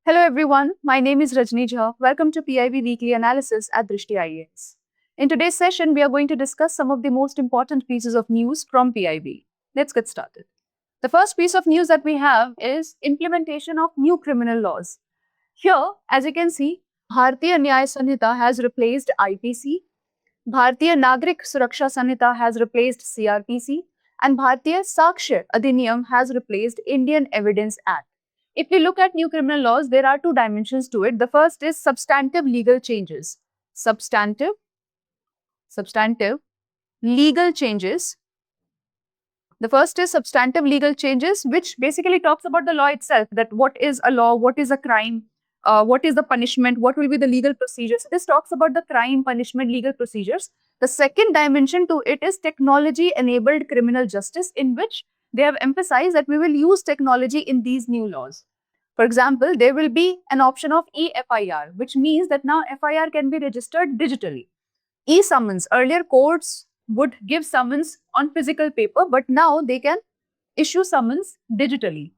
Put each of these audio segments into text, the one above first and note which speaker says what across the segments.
Speaker 1: Hello everyone, my name is Rajni Jha. Welcome to PIB Weekly Analysis at Drishti IAS. In today's session, we are going to discuss some of the most important pieces of news from PIB. Let's get started. The first piece of news that we have is implementation of new criminal laws. Here, as you can see, Bharatiya Nyaya Sanhita has replaced IPC, Bharatiya Nagrik Suraksha Sanhita has replaced CRPC, and Bharatiya Sakshya Adhiniyam has replaced Indian Evidence Act. If we look at new criminal laws, there are two dimensions to it. The first is substantive legal changes. Substantive legal changes. The first is substantive legal changes, which basically talks about the law itself, that what is a law, what is a crime, what is the punishment, what will be the legal procedures. This talks about the crime, punishment, legal procedures. The second dimension to it is technology-enabled criminal justice, in which they have emphasized that we will use technology in these new laws. For example, there will be an option of e-FIR, which means that now FIR can be registered digitally. E-summons, earlier courts would give summons on physical paper, but now they can issue summons digitally.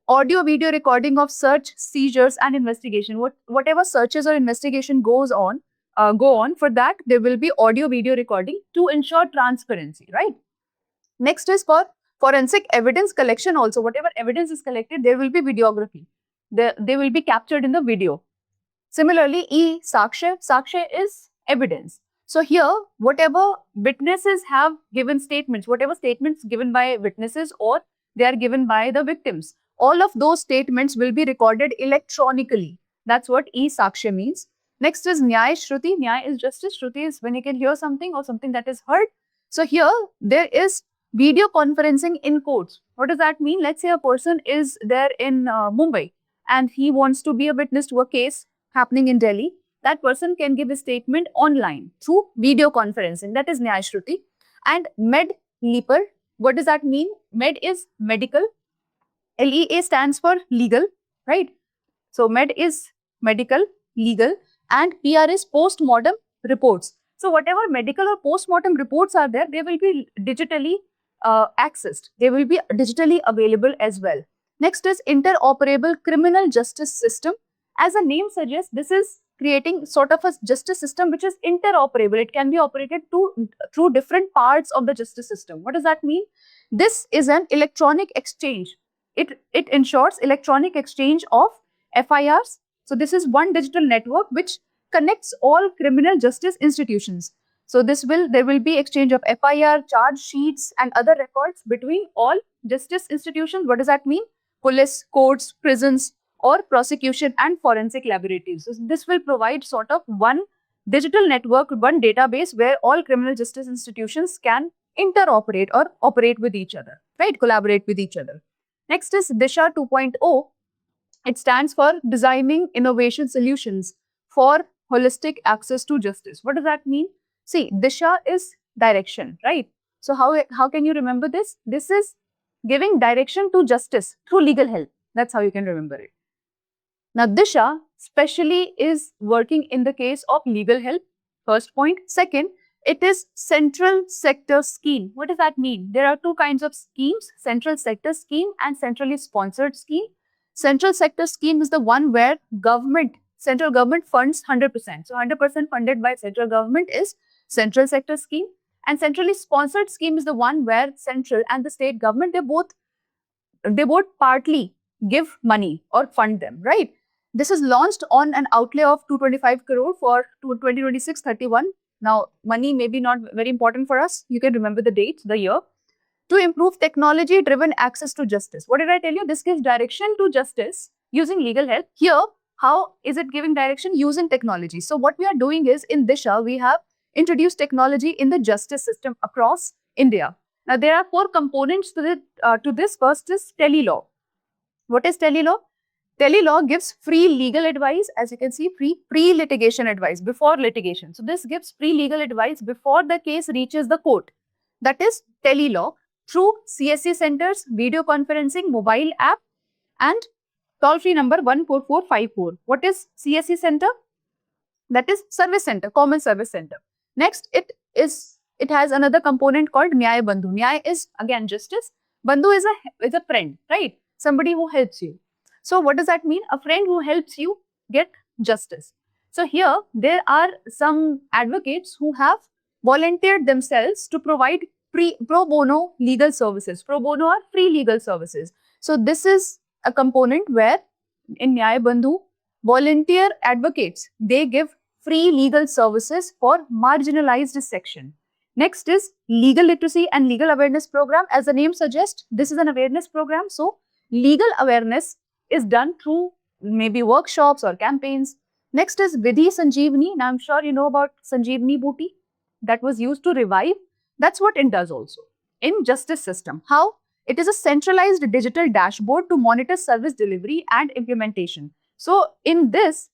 Speaker 1: Audio video recording of search, seizures and investigation. Whatever searches or investigation go on, for that there will be audio video recording to ensure transparency, right? Next is for forensic evidence collection also. Whatever evidence is collected, there will be videography. They will be captured in the video. Similarly, Sakshya is evidence. So here, whatever witnesses have given statements, whatever statements given by witnesses or they are given by the victims, all of those statements will be recorded electronically. That's what e-Sakshya means. Next is Nyaya Shruti. Nyaya is justice. Shruti is when you can hear something or something that is heard. So here, there is video conferencing in courts. What does that mean? Let's say a person is there in Mumbai and he wants to be a witness to a case happening in Delhi. That person can give a statement online through video conferencing. That is Nyaya Shruti. And Med Leaper, what does that mean? Med is medical. LEA stands for legal, right? So Med is medical, legal, and PR is post-mortem reports. So whatever medical or post-mortem reports are there, they will be digitally accessed. They will be digitally available as well. Next is interoperable criminal justice system. As the name suggests, this is creating sort of a justice system which is interoperable. It can be operated through different parts of the justice system. What does that mean? This is an electronic exchange. It ensures electronic exchange of FIRs. So this is one digital network which connects all criminal justice institutions. So there will be exchange of FIR, charge sheets and other records between all justice institutions. What does that mean? Police, courts, prisons, or prosecution and forensic laboratories. So this will provide sort of one digital network, one database where all criminal justice institutions can interoperate or operate with each other, right? Collaborate with each other. Next is Disha 2.0. It stands for Designing Innovation Solutions for Holistic Access to Justice. What does that mean? See, Disha is direction, right? So how can you remember this? This is giving direction to justice through legal help. That's how you can remember it. Now, Disha specially is working in the case of legal help. First point. Second, it is central sector scheme. What does that mean? There are two kinds of schemes, central sector scheme and centrally sponsored scheme. Central sector scheme is the one where central government funds 100%. So 100% funded by central government is central sector scheme. And centrally sponsored scheme is the one where central and the state government, they both partly give money or fund them, right? This is launched on an outlay of 225 crore for 2026-31. Now, money may be not very important for us. You can remember the date, the year. To improve technology-driven access to justice. What did I tell you? This gives direction to justice using legal help. Here, how is it giving direction? Using technology. So what we are doing is, in Disha, we have introduced technology in the justice system across India. Now, there are four components to this. First is telelaw. What is telelaw? Telelaw gives free legal advice, as you can see, pre-litigation advice, before litigation. So this gives free legal advice before the case reaches the court. That is telelaw through CSC centers, video conferencing, mobile app and toll-free number 14454. What is CSC center? That is service center, common service center. Next, it has another component called Nyaya Bandhu. Nyaya is again justice. Bandhu is a friend, right? Somebody who helps you. So what does that mean? A friend who helps you get justice. So here there are some advocates who have volunteered themselves to provide pro bono legal services. Pro bono are free legal services. So this is a component where in Nyaya Bandhu, volunteer advocates, they give free legal services for marginalized section. Next is legal literacy and legal awareness program. As the name suggests, this is an awareness program. So legal awareness is done through maybe workshops or campaigns. Next is Vidhi Sanjeevani. Now I'm sure you know about Sanjeevani Booty that was used to revive. That's what it does also in justice system. How? It is a centralized digital dashboard to monitor service delivery and implementation. So in this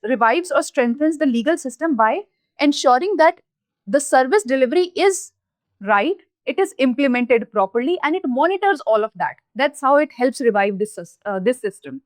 Speaker 1: revives or strengthens the legal system by ensuring that the service delivery is right, it is implemented properly, and it monitors all of that. That's how it helps revive this system.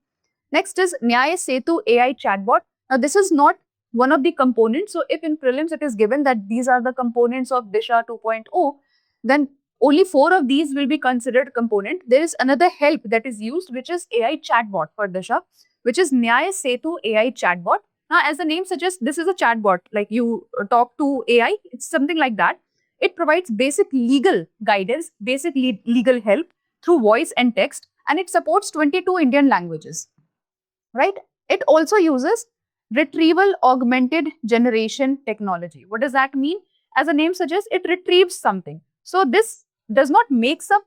Speaker 1: Next is Nyaya Setu AI chatbot. Now this is not one of the components. So if in prelims it is given that these are the components of Disha 2.0, then only 4 of these will be considered component. There is another help that is used, which is AI chatbot for Disha, which is Nyaya Setu AI chatbot. Now, as the name suggests, this is a chatbot, like you talk to AI, it's something like that. It provides basic legal guidance, basic legal help through voice and text, and it supports 22 Indian languages, right? It also uses retrieval augmented generation technology. What does that mean? As the name suggests, it retrieves something. So this does not make up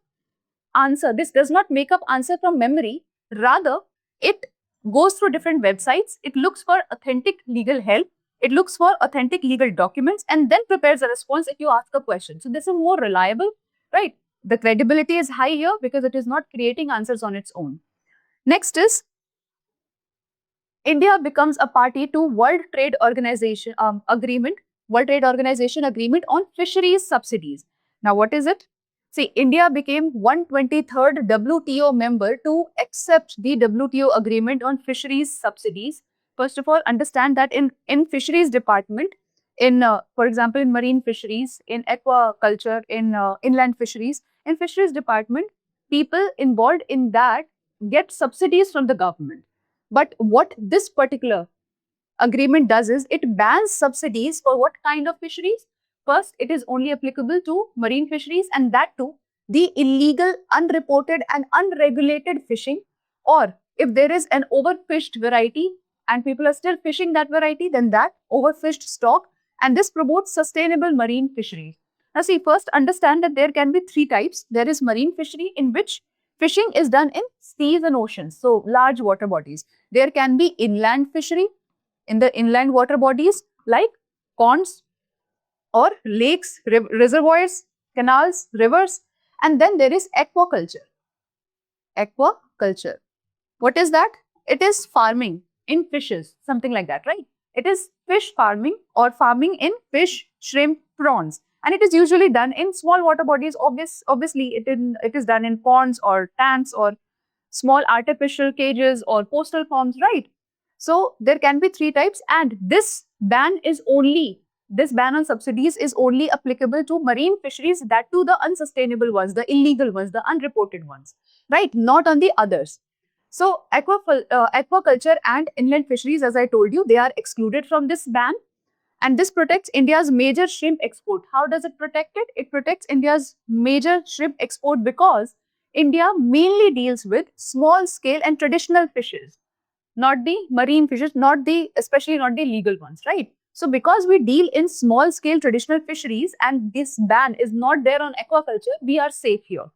Speaker 1: answer. This does not make up answer from memory. Rather, it goes through different websites. It looks for authentic legal help. It looks for authentic legal documents and then prepares a response if you ask a question. So this is more reliable, right? The credibility is high here because it is not creating answers on its own. Next is India becomes a party to World Trade Organization agreement on fisheries subsidies. Now, what is it? See, India became 123rd WTO member to accept the WTO agreement on fisheries subsidies. First of all, understand that in fisheries department, for example, in marine fisheries, in aquaculture, in inland fisheries, in fisheries department, people involved in that get subsidies from the government. But what this particular agreement does is it bans subsidies for what kind of fisheries? First, it is only applicable to marine fisheries, and that too, the illegal, unreported and unregulated fishing, or if there is an overfished variety and people are still fishing that variety, then that overfished stock, and this promotes sustainable marine fisheries. Now see, first understand that there can be 3 types. There is marine fishery in which fishing is done in seas and oceans, so large water bodies. There can be inland fishery in the inland water bodies like ponds or lakes, reservoirs, canals, rivers. And then there is aquaculture. Aquaculture. What is that? It is farming in fishes, something like that, right? It is fish farming or farming in fish, shrimp, prawns. And it is usually done in small water bodies. Obviously, it is done in ponds or tanks or small artificial cages or postal forms, right? So there can be 3 types, and this ban on subsidies is only applicable to marine fisheries, that to the unsustainable ones, the illegal ones, the unreported ones, right? Not on the others. So aquaculture and inland fisheries, as I told you, they are excluded from this ban. And this protects India's major shrimp export. How does it protect it? It protects India's major shrimp export because India mainly deals with small scale and traditional fishes, not the marine fishes, especially not the legal ones, right? So because we deal in small scale traditional fisheries and this ban is not there on aquaculture, we are safe here.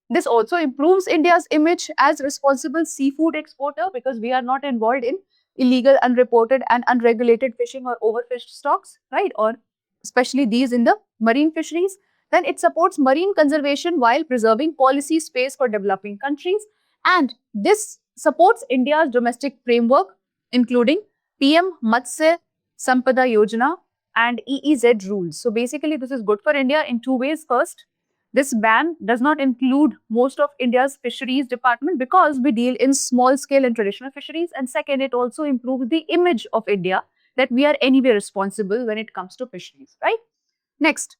Speaker 1: This also improves India's image as responsible seafood exporter because we are not involved in illegal, unreported and unregulated fishing or overfished stocks, right? Or especially these in the marine fisheries. Then it supports marine conservation while preserving policy space for developing countries. And this supports India's domestic framework, including PM Matsya Sampada Yojana and EEZ rules. So basically, this is good for India in 2 ways. First, this ban does not include most of India's fisheries department because we deal in small scale and traditional fisheries. And second, it also improves the image of India that we are anyway responsible when it comes to fisheries, right? Next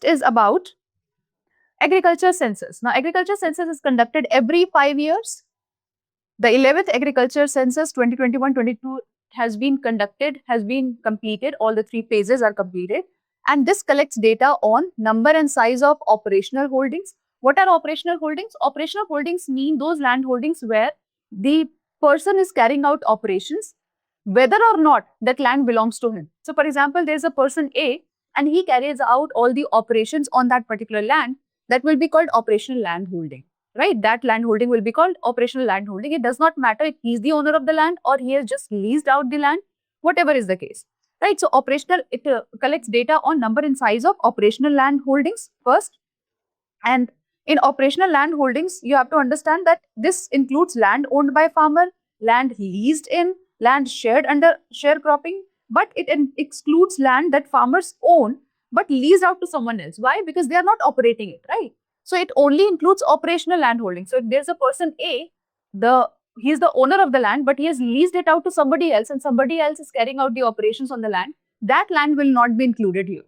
Speaker 1: is about Agriculture census. Now, agriculture census is conducted every 5 years. The 11th agriculture census 2021-22 has been conducted, has been completed. All the 3 phases are completed. And this collects data on number and size of operational holdings. What are operational holdings? Operational holdings mean those land holdings where the person is carrying out operations, whether or not that land belongs to him. So, for example, there is a person A and he carries out all the operations on that particular land. That will be called operational land holding, right? That land holding will be called operational land holding. It does not matter if he's the owner of the land or he has just leased out the land, whatever is the case, right? So, operational, it collects data on number and size of operational land holdings first. And in operational land holdings, you have to understand that this includes land owned by farmer, land leased in, land shared under sharecropping, but it excludes land that farmers own but leased out to someone else. Why? Because they are not operating it, right? So it only includes operational land holding. So if there's a person A, he's the owner of the land, but he has leased it out to somebody else and somebody else is carrying out the operations on the land, that land will not be included here.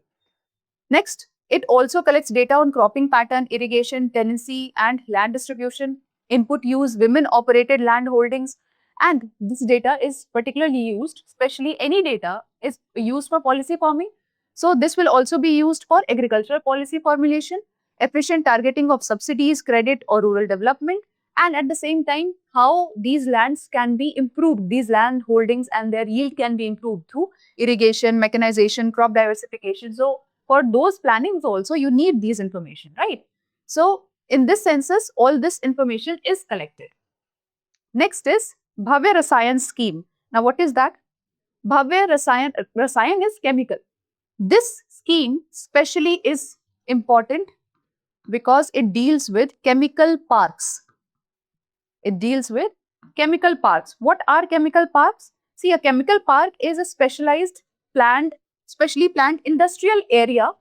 Speaker 1: Next, it also collects data on cropping pattern, irrigation, tenancy, and land distribution, input use, women-operated land holdings, and this data is particularly used, especially any data is used for policy forming. So this will also be used for agricultural policy formulation, efficient targeting of subsidies, credit, or rural development, and at the same time, how these lands can be improved, these land holdings and their yield can be improved through irrigation, mechanization, crop diversification. So for those plannings also, you need these information, right? So in this census, all this information is collected. Next is Bhavya Rasayan scheme. Now, what is that? Bhavya Rasayan is chemical. This scheme specially is important because it deals with chemical parks. It deals with chemical parks. What are chemical parks? See, a chemical park is a specialized specially planned industrial area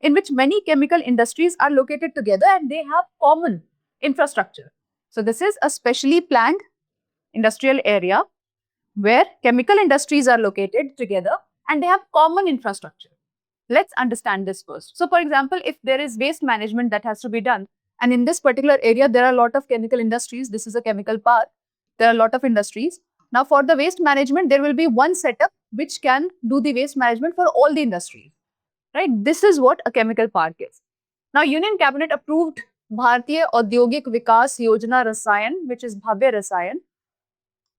Speaker 1: in which many chemical industries are located together and they have common infrastructure. So this is a specially planned industrial area where chemical industries are located together and they have common infrastructure. Let's understand this first. So for example, if there is waste management that has to be done, and in this particular area, there are a lot of chemical industries. This is a chemical park. There are a lot of industries. Now, for the waste management, there will be one setup which can do the waste management for all the industries, right? This is what a chemical park is. Now, Union Cabinet approved Bharatiya Audyogik Vikas Yojana Rasayan, which is Bhavya Rasayan.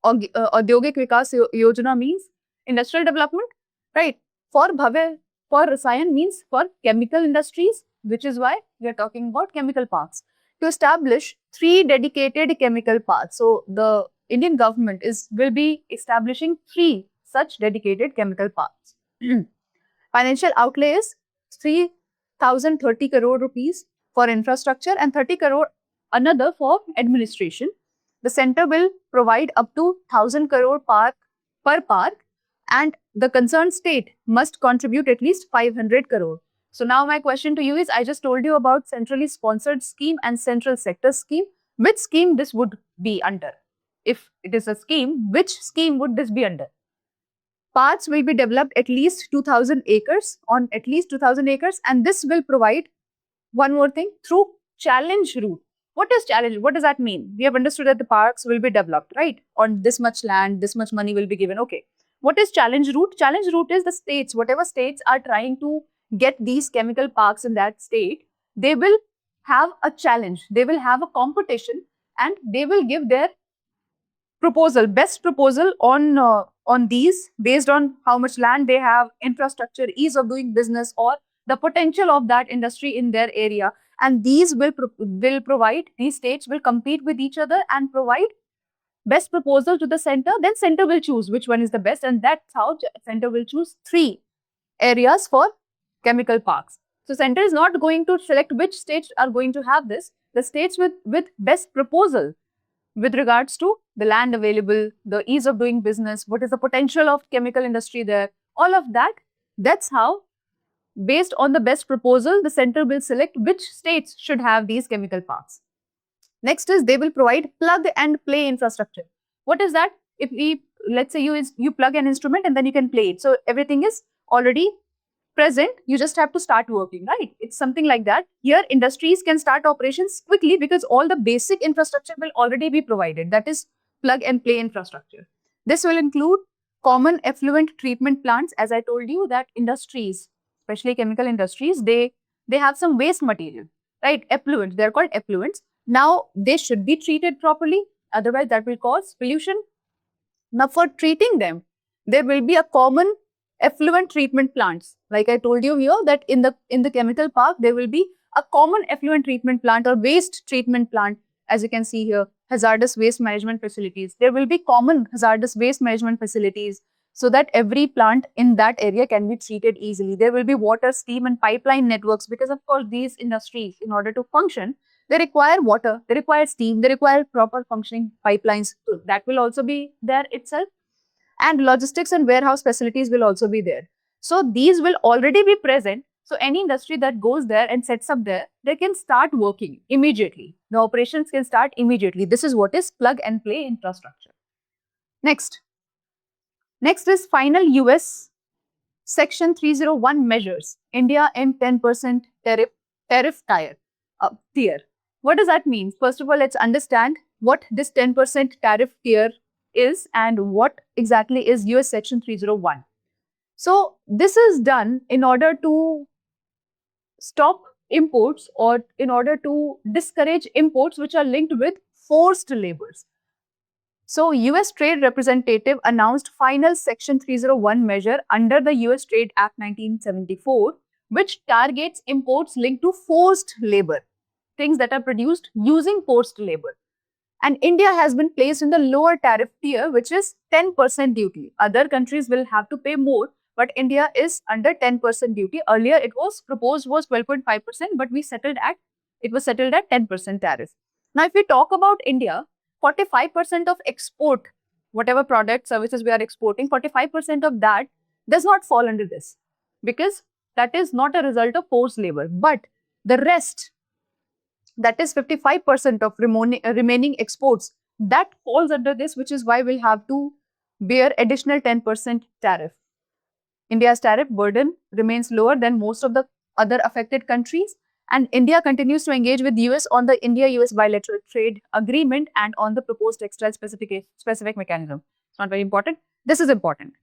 Speaker 1: Audyogik Vikas Yojana means industrial development, right? For Rasayan means for chemical industries, which is why we are talking about chemical parks. To establish 3 dedicated chemical parks. So the Indian government will be establishing 3 such dedicated chemical parks. Financial outlay is 3,030 crore rupees for infrastructure and 30 crore another for administration. The center will provide up to 1,000 crore per park, and the concerned state must contribute at least 500 crore. So now my question to you is, I just told you about centrally sponsored scheme and central sector scheme. Which scheme this would be under? If it is a scheme, which scheme would this be under? Parks will be developed at least 2,000 acres, on at least 2,000 acres, and this will provide one more thing, through challenge route. What is challenge? What does that mean? We have understood that the parks will be developed, right? On this much land, this much money will be given. Okay. What is challenge route? Challenge route is the states, whatever states are trying to get these chemical parks in that state, they will have a challenge. They will have a competition and they will give their proposal, best proposal on these based on how much land they have, infrastructure, ease of doing business, or the potential of that industry in their area. And these will provide, these states will compete with each other and provide best proposal to the center. Then center will choose which one is the best, and that's how center will choose 3 areas for chemical parks. So center is not going to select which states are going to have this. The states with best proposal with regards to the land available, the ease of doing business, what is the potential of chemical industry there, all of that. That's how, based on the best proposal, the center will select which states should have these chemical parks. Next is they will provide plug and play infrastructure. What is that? If let's say you plug an instrument and then you can play it. So everything is already present, you just have to start working, right? It's something like that. Here, industries can start operations quickly because all the basic infrastructure will already be provided. That is plug and play infrastructure. This will include common effluent treatment plants. As I told you, that industries, especially chemical industries, they have some waste material, right? Effluent, they're called effluents. Now, they should be treated properly. Otherwise, that will cause pollution. Now, for treating them, there will be a common effluent treatment plants. Like I told you here, that in the chemical park, there will be a common effluent treatment plant or waste treatment plant. As you can see here, hazardous waste management facilities. There will be common hazardous waste management facilities so that every plant in that area can be treated easily. There will be water, steam, and pipeline networks because, of course, these industries, in order to function, they require water, they require steam, they require proper functioning pipelines. So that will also be there itself. And logistics and warehouse facilities will also be there. So these will already be present. So any industry that goes there and sets up there, they can start working immediately. The operations can start immediately. This is what is plug and play infrastructure. Next. Next is final US Section 301 measures. India in 10% tariff tier. What does that mean? First of all, let's understand what this 10% tariff tier is and what exactly is US Section 301. So this is done in order to stop imports or in order to discourage imports which are linked with forced labors. So US Trade Representative announced final Section 301 measure under the US Trade Act 1974, which targets imports linked to forced labor, things that are produced using forced labor. And India has been placed in the lower tariff tier, which is 10% duty. Other countries will have to pay more, but India is under 10% duty. Earlier, it was proposed was 12.5%, but it was settled at 10% tariff. Now, if we talk about India, 45% of export, whatever product, services we are exporting, 45% of that does not fall under this because that is not a result of forced labor. But the rest, that is 55% of remaining exports, that falls under this, which is why we'll have to bear additional 10% tariff. India's tariff burden remains lower than most of the other affected countries, and India continues to engage with US on the India-US bilateral trade agreement and on the proposed textile specific mechanism. It's not very important. This is important,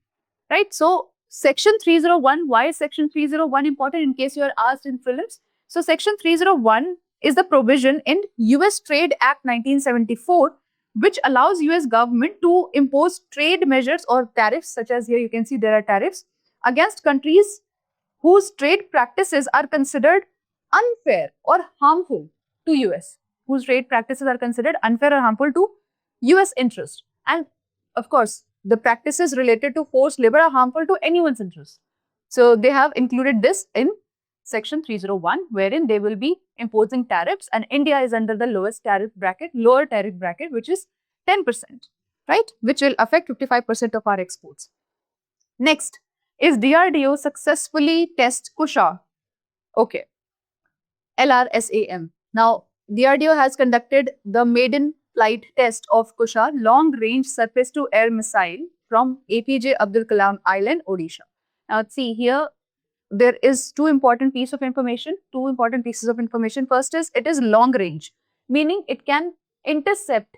Speaker 1: right? So, Section 301, why is Section 301 important in case you are asked in prelims? So, Section 301 is the provision in US Trade Act 1974, which allows US government to impose trade measures or tariffs, such as here you can see there are tariffs, against countries whose trade practices are considered unfair or harmful to US, whose trade practices are considered unfair or harmful to US interest. And of course, the practices related to forced labor are harmful to anyone's interest. So they have included this in Section 301, wherein they will be imposing tariffs, and India is under the lower tariff bracket, which is 10%, right? Which will affect 55% of our exports. Next, is DRDO successfully test Kusha? Okay. LRSAM. Now, DRDO has conducted the maiden flight test of Kusha long-range surface-to-air missile from APJ Abdul Kalam Island, Odisha. Now, see here, there is two important pieces of information. First is, it is long-range, meaning it can intercept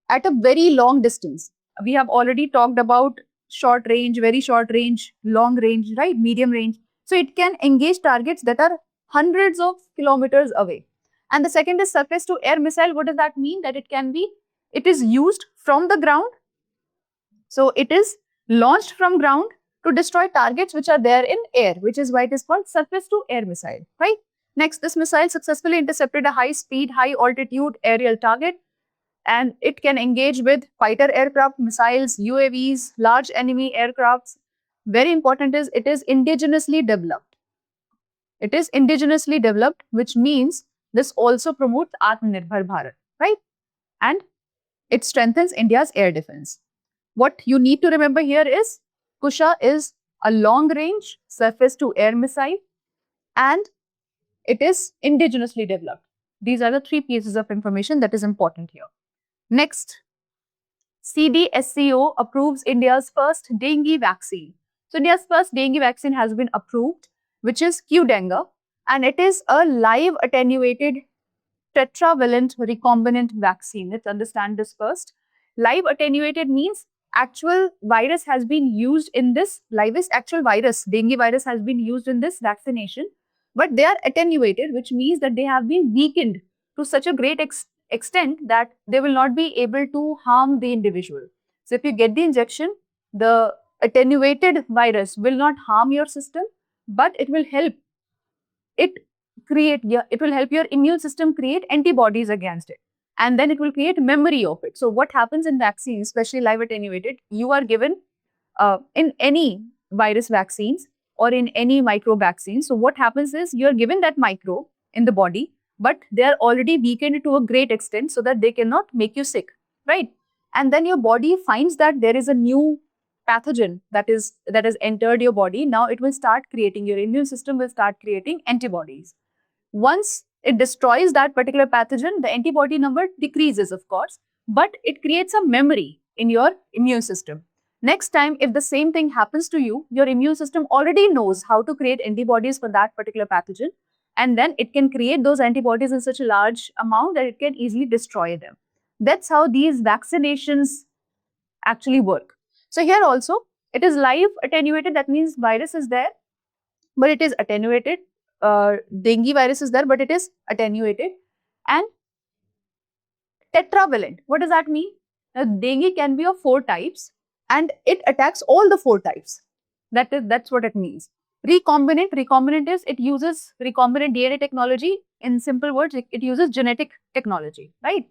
Speaker 1: at a very long distance. We have already talked about short range, very short range, long range, right? Medium range. So, it can engage targets that are hundreds of kilometers away. And the second is surface to air missile. What does that mean? That it is used from the ground. So it is launched from ground to destroy targets which are there in air, which is why it is called surface to air missile, right? Next, this missile successfully intercepted a high speed, high altitude aerial target, and it can engage with fighter aircraft, missiles, UAVs, large enemy aircrafts. Very important is it is indigenously developed. It is indigenously developed, which means this also promotes Atmanirbhar Bharat, right? And it strengthens India's air defense. What you need to remember here is Kusha is a long-range surface-to-air missile and it is indigenously developed. These are the three pieces of information that is important here. Next, CDSCO approves India's first dengue vaccine. So India's first dengue vaccine has been approved, which is Qdenga, and it is a live attenuated tetravalent recombinant vaccine. Let's understand this first. Live attenuated means actual virus has been used in this, actual virus, dengue virus has been used in this vaccination, but they are attenuated, which means that they have been weakened to such a great extent that they will not be able to harm the individual. So if you get the injection, the attenuated virus will not harm your system, but it will help it it will help your immune system create antibodies against it, and then it will create memory of it. So what happens in vaccines, especially live attenuated, you are given in any virus vaccines or in any micro vaccines. So what happens is you are given that micro in the body, but they are already weakened to a great extent so that they cannot make you sick, right? And then your body finds that there is a new pathogen that has entered your body. Now it will start creating, your immune system will start creating antibodies. Once it destroys that particular pathogen, the antibody number decreases, of course, but it creates a memory in your immune system. Next time, if the same thing happens to you, your immune system already knows how to create antibodies for that particular pathogen, and then it can create those antibodies in such a large amount that it can easily destroy them. That's how these vaccinations actually work. So here also, it is live attenuated. That means virus is there, but it is attenuated. Dengue virus is there, but it is attenuated. And tetravalent, what does that mean? Now, dengue can be of 4 types, and it attacks all the 4 types. That's what it means. Recombinant is, it uses recombinant DNA technology. In simple words, it uses genetic technology, right?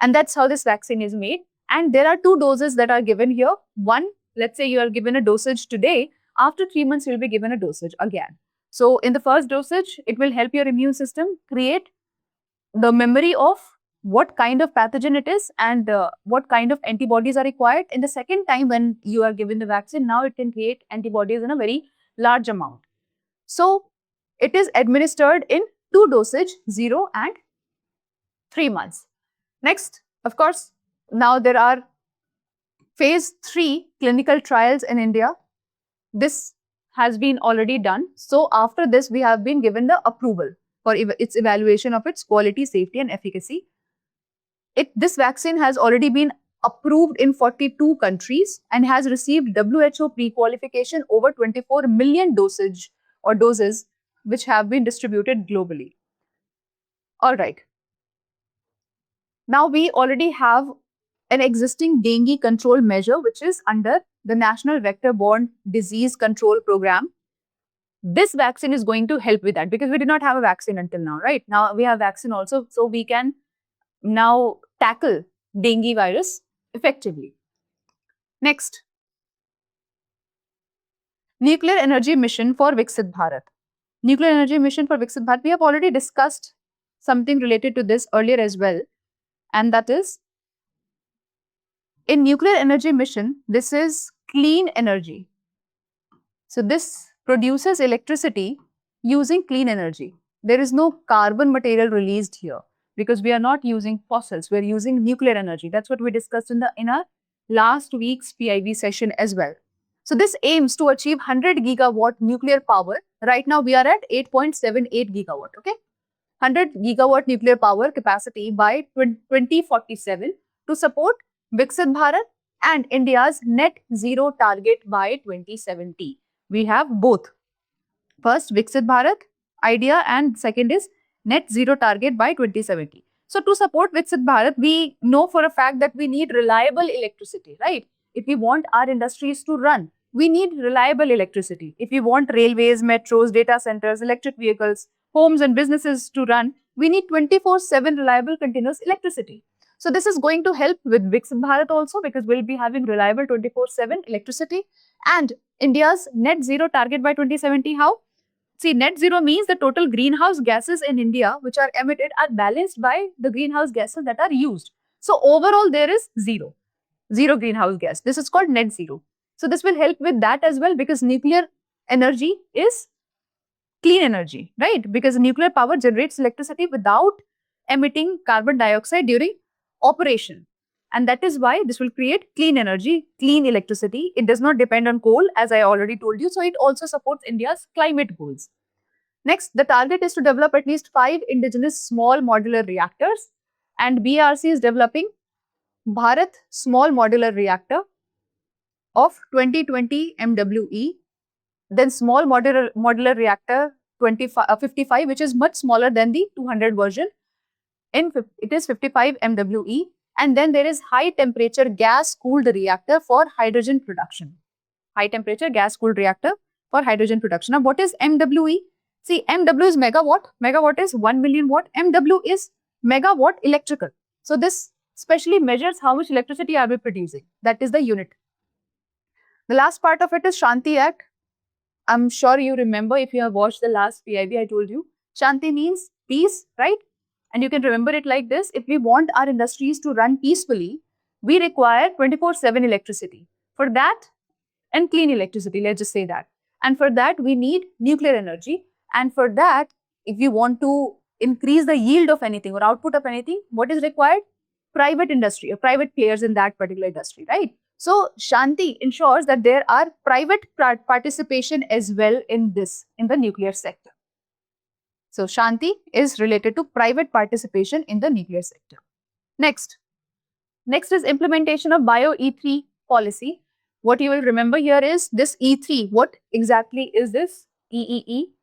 Speaker 1: And that's how this vaccine is made. And there are 2 doses that are given here. One, let's say you are given a dosage today. After 3 months, you will be given a dosage again. So in the first dosage, it will help your immune system create the memory of what kind of pathogen it is and what kind of antibodies are required. In the second time when you are given the vaccine, now it can create antibodies in a very large amount. So it is administered in 2 dosage, 0 and 3 months. Next, of course, now there are phase 3 clinical trials in India. This has been already done. So after this, we have been given the approval for its evaluation of its quality, safety and efficacy. This vaccine has already been approved in 42 countries and has received WHO pre-qualification over 24 million doses, which have been distributed globally. All right. Now we already have an existing dengue control measure, which is under the National Vector-Borne Disease Control Program. This vaccine is going to help with that because we did not have a vaccine until now, right? Now we have vaccine also, so we can now tackle dengue virus effectively. Next, nuclear energy mission for Viksit Bharat. Nuclear energy mission for Viksit Bharat, we have already discussed something related to this earlier as well, and that is, in nuclear energy mission, this is clean energy. So this produces electricity using clean energy. There is no carbon material released here because we are not using fossils, we are using nuclear energy. That's what we discussed in our last week's PIV session as well. So this aims to achieve 100 gigawatt nuclear power. Right now we are at 8.78 gigawatt, okay? 100 gigawatt nuclear power capacity by 2047 to support Viksit Bharat and India's net zero target by 2070. We have both. First, Viksit Bharat idea, and second is net zero target by 2070. So to support Viksit Bharat, we know for a fact that we need reliable electricity, right? If we want our industries to run, we need reliable electricity. If we want railways, metros, data centers, electric vehicles, homes and businesses to run, we need 24/7 reliable continuous electricity. So this is going to help with Viksit Bharat also because we'll be having reliable 24/7 electricity. And India's net zero target by 2070, how? See, net zero means the total greenhouse gases in India which are emitted are balanced by the greenhouse gases that are used. So overall there is zero greenhouse gas. This is called net zero. So this will help with that as well because nuclear energy is clean energy, right? Because nuclear power generates electricity without emitting carbon dioxide during operation. And that is why this will create clean energy, clean electricity. It does not depend on coal, as I already told you. So it also supports India's climate goals. Next, the target is to develop at least 5 indigenous small modular reactors. And BRC is developing Bharat Small Modular Reactor of 2020 MWE. Then small modular reactor 55, which is much smaller than the 200 version. It is 55 MWE. And then there is high temperature gas cooled reactor for hydrogen production. High temperature gas cooled reactor for hydrogen production. Now, what is MWE? See, MW is megawatt. Megawatt is 1 million watt. MW is megawatt electrical. So this specially measures how much electricity are we producing. That is the unit. The last part of it is Shanti Act. I'm sure you remember, if you have watched the last PIB, I told you. Shanti means peace, right? And you can remember it like this. If we want our industries to run peacefully, we require 24/7 electricity. For that, and clean electricity, let's just say that. And for that, we need nuclear energy. And for that, if you want to increase the yield of anything or output of anything, what is required? Private industry or private players in that particular industry, right? So Shanti ensures that there are private participation as well in the nuclear sector. So Shanti is related to private participation in the nuclear sector. Next is implementation of Bio E3 policy. What you will remember here is this E3. What exactly is this EEE?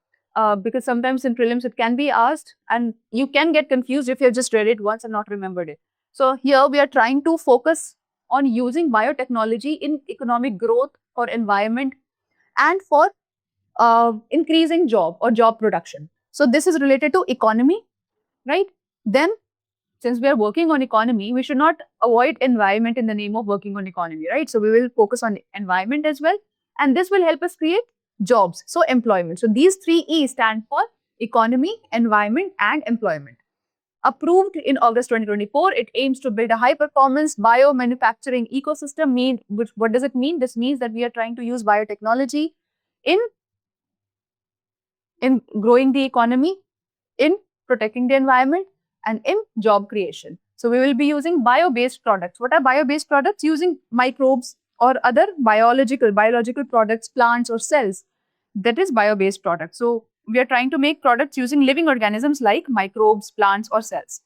Speaker 1: Because sometimes in prelims it can be asked and you can get confused if you have just read it once and not remembered it. So here we are trying to focus on using biotechnology in economic growth for environment and for increasing job production. So this is related to economy, right? Then since we are working on economy, we should not avoid environment in the name of working on economy, right? So we will focus on environment as well. And this will help us create jobs, so employment. So these 3 E stand for economy, environment, and employment. Approved in August 2024, it aims to build a high-performance biomanufacturing ecosystem. What does it mean? This means that we are trying to use biotechnology in growing the economy, in protecting the environment, and in job creation. So we will be using bio-based products. What are bio-based products? Using microbes or other biological products, plants or cells. That is bio-based products. So we are trying to make products using living organisms like microbes, plants or cells.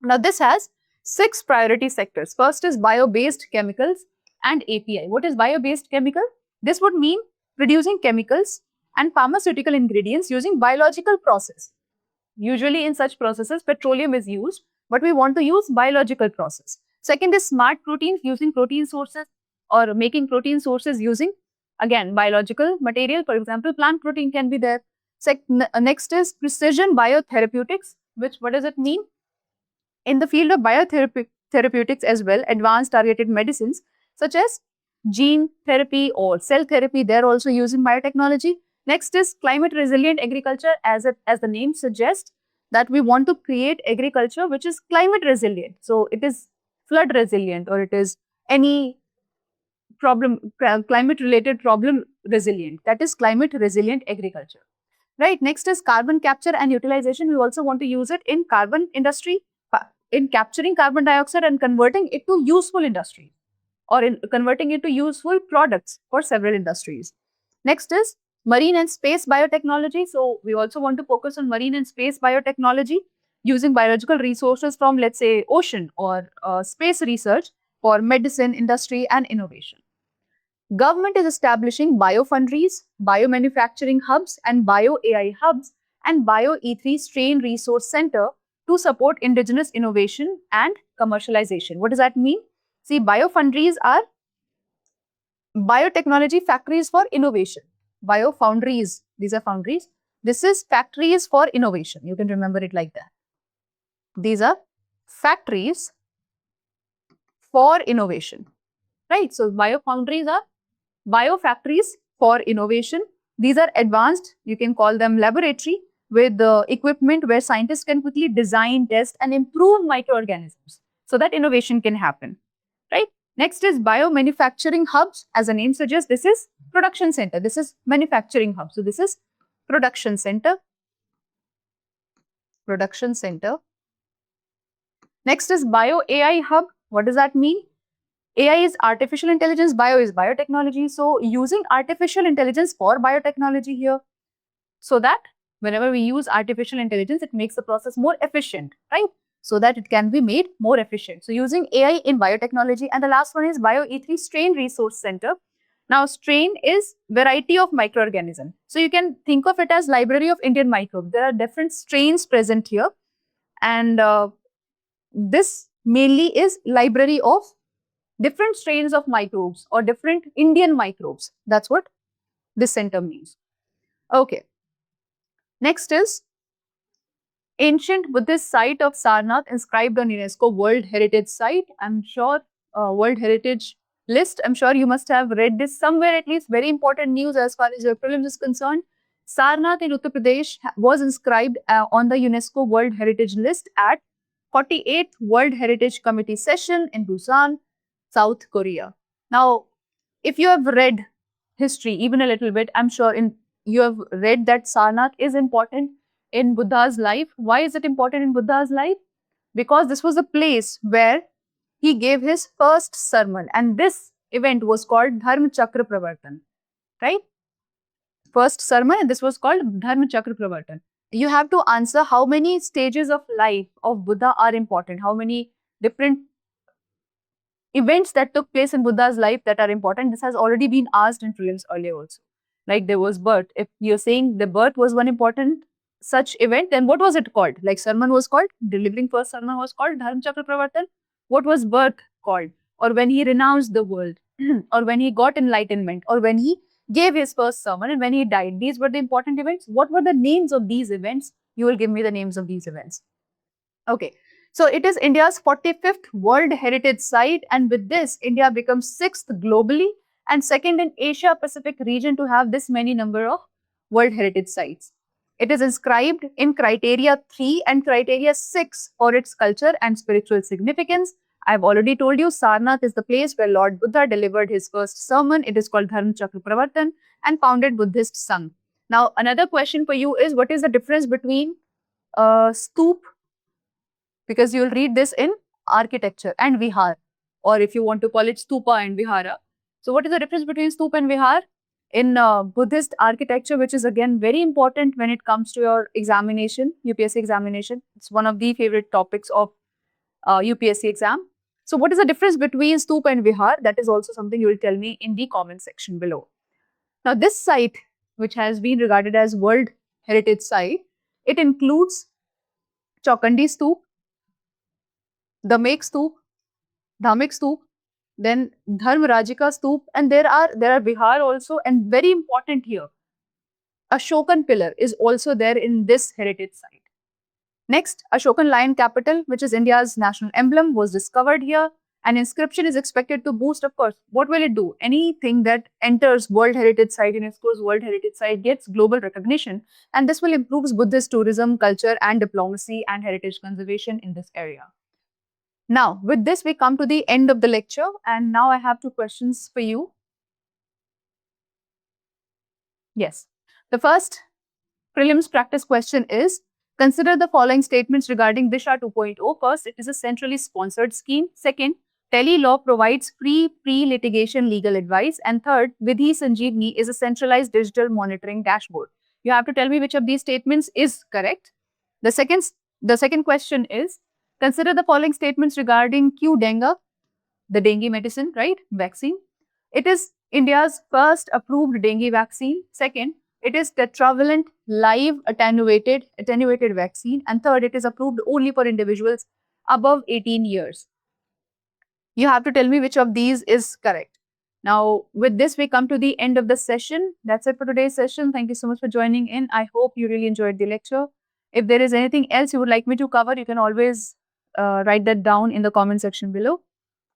Speaker 1: Now this has 6 priority sectors. First is bio-based chemicals and API. What is bio-based chemical? This would mean producing chemicals and pharmaceutical ingredients using biological process. Usually in such processes, petroleum is used, but we want to use biological process. Second is smart proteins, using protein sources or making protein sources using, again, biological material. For example, plant protein can be there. Next is precision biotherapeutics, what does it mean? In the field of biotherapeutics as well, advanced targeted medicines such as gene therapy or cell therapy, they're also using biotechnology. Next is climate resilient agriculture, as the name suggests, that we want to create agriculture which is climate resilient. So it is flood resilient or it is any climate related problem resilient. That is climate resilient agriculture. Right. Next is carbon capture and utilization. We also want to use it in carbon industry, in capturing carbon dioxide and converting it to useful industry or in converting it to useful products for several industries. Next is marine and space biotechnology. So we also want to focus on marine and space biotechnology using biological resources from, let's say, ocean or space research for medicine, industry and innovation. Government is establishing biofoundries, biomanufacturing hubs and bio-AI hubs and Bio-E3 Strain Resource Center to support indigenous innovation and commercialization. What does that mean? See, biofoundries are biotechnology factories for innovation. Biofoundries, these are foundries. This is factories for innovation. You can remember it like that. These are factories for innovation, right? So biofoundries are biofactories for innovation. These are advanced, you can call them laboratory, with the equipment where scientists can quickly design, test and improve microorganisms so that innovation can happen, right? Next is biomanufacturing hubs. As the name suggests, this is production center. This is manufacturing hub. So this is production center. Production center. Next is bio-AI hub. What does that mean? AI is artificial intelligence, bio is biotechnology. So using artificial intelligence for biotechnology here, so that whenever we use artificial intelligence, it makes the process more efficient, right? So that it can be made more efficient. So using AI in biotechnology. And the last one is BioE3 Strain Resource Center. Now, strain is variety of microorganism. So you can think of it as library of Indian microbes. There are different strains present here. And this mainly is library of different strains of microbes or different Indian microbes. That's what this center means. Okay. Next is ancient Buddhist site of Sarnath inscribed on UNESCO World Heritage Site. I'm sure World Heritage list. I'm sure you must have read this somewhere, at least very important news as far as your prelims is concerned. Sarnath in Uttar Pradesh was inscribed on the UNESCO World Heritage list at 48th World Heritage Committee session in Busan, South Korea. Now, if you have read history even a little bit, I'm sure you have read that Sarnath is important in Buddha's life. Why is it important in Buddha's life? Because this was a place where he gave his first sermon, and this event was called Dharma Chakra Pravartan, right? First sermon, and this was called Dharma Chakra Pravartan. You have to answer how many stages of life of Buddha are important, how many different events that took place in Buddha's life that are important. This has already been asked in prelims earlier also. Like there was birth. If you're saying the birth was one important such event, then what was it called? Like sermon was called, delivering first sermon was called Dharma Chakra Pravartan. What was birth called? Or when he renounced the world, or when he got enlightenment, or when he gave his first sermon and when he died. These were the important events. What were the names of these events? You will give me the names of these events. Okay. So it is India's 45th World Heritage Site, and with this, India becomes 6th globally and 2nd in Asia Pacific region to have this many number of World Heritage Sites. It is inscribed in criteria 3 and criteria 6 for its culture and spiritual significance. I've already told you Sarnath is the place where Lord Buddha delivered his first sermon. It is called Dharma Chakra Pravartan and founded Buddhist Sangh. Now, another question for you is, what is the difference between stoop, because you'll read this in architecture, and vihar, or if you want to call it stupa and vihara. So what is the difference between stupa and vihar? In Buddhist architecture, which is again very important when it comes to your examination, UPSC examination. It's one of the favorite topics of UPSC exam. So what is the difference between stupa and vihar? That is also something you will tell me in the comment section below. Now this site, which has been regarded as World Heritage Site, it includes Chaukandi Stoop, Damek Stoop, Dhamek Stoop, then Dharmarajika Stoop, and there are Vihar also, and very important here, Ashokan pillar is also there in this heritage site. Next, Ashokan lion capital, which is India's national emblem, was discovered here. An inscription is expected to boost, of course. What will it do? Anything that enters World Heritage Site, UNESCO's World Heritage Site, gets global recognition, and this will improve Buddhist tourism, culture, and diplomacy and heritage conservation in this area. Now, with this, we come to the end of the lecture, and now I have 2 questions for you. Yes. The first prelims practice question is, consider the following statements regarding Disha 2.0. First, it is a centrally sponsored scheme. Second, TeleLaw provides free pre-litigation legal advice. And third, Vidhi Sanjeevani is a centralized digital monitoring dashboard. You have to tell me which of these statements is correct. The second question is, consider the following statements regarding Qdenga, the dengue medicine, right? Vaccine. It is India's first approved dengue vaccine. Second, it is tetravalent live attenuated vaccine. And third, it is approved only for individuals above 18 years. You have to tell me which of these is correct. Now, with this, we come to the end of the session. That's it for today's session. Thank you so much for joining in. I hope you really enjoyed the lecture. If there is anything else you would like me to cover, you can always write that down in the comment section below.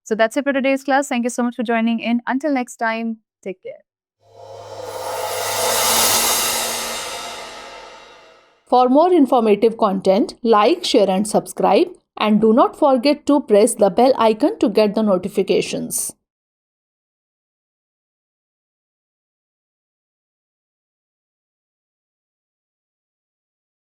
Speaker 1: So that's it for today's class. Thank you so much for joining in. Until next time, take care.
Speaker 2: For more informative content, like, share and subscribe, and do not forget to press the bell icon to get the notifications.